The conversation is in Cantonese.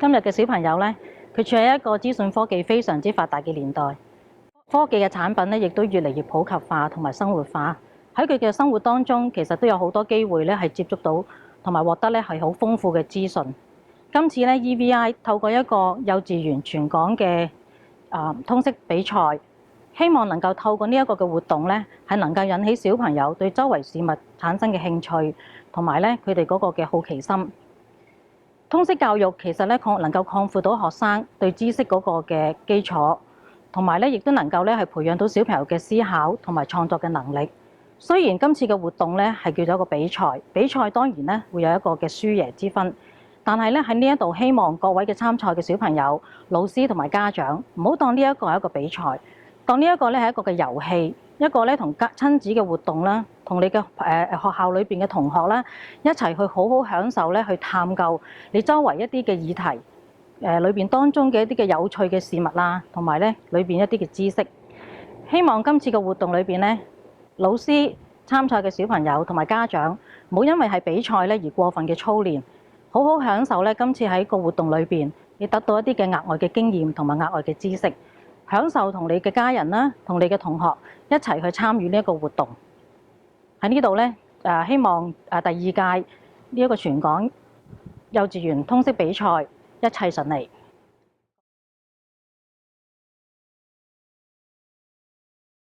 今日嘅小朋友咧，佢處喺一個資訊科技非常之發達嘅年代，科技嘅產品咧亦都越嚟越普及化同埋生活化。喺佢嘅生活當中，其實都有好多機會咧係接觸到同埋獲得咧係好豐富嘅資訊。今次咧 EVI 透過一個幼稚園全港嘅通識比賽，希望能夠透過呢一個嘅活動咧，係能夠引起小朋友對周圍事物產生嘅興趣，同埋咧佢哋嗰個嘅好奇心。通識教育其實咧能夠擴闊到學生對知識嗰個嘅基礎，同埋咧亦都能夠咧係培養到小朋友嘅思考同埋創作嘅能力。雖然今次嘅活動咧係叫做一個比賽，比賽當然咧會有一個嘅輸贏之分，但係咧喺呢一度希望各位嘅參賽嘅小朋友、老師同埋家長唔好當呢一個係一個比賽，當呢一個咧係一個嘅遊戲，一個咧同親子嘅活動啦，同你嘅學校裏邊嘅同學啦一齊去好好享受咧去探究你周圍一啲嘅議題，裏邊當中嘅一啲嘅有趣嘅事物啦，同埋咧裏邊一啲嘅知識。希望今次嘅活動裏邊咧，老師、參賽嘅小朋友同埋家長唔好因為係比賽咧而過分嘅操練，好好享受咧今次喺個活動裏邊你得到一啲嘅額外嘅經驗同埋額外嘅知識，享受同你嘅家人啦、同你嘅同學一齊去參與呢一個活動。喺呢度咧希望第二屆呢一個全港幼稚園通識比賽一切順利。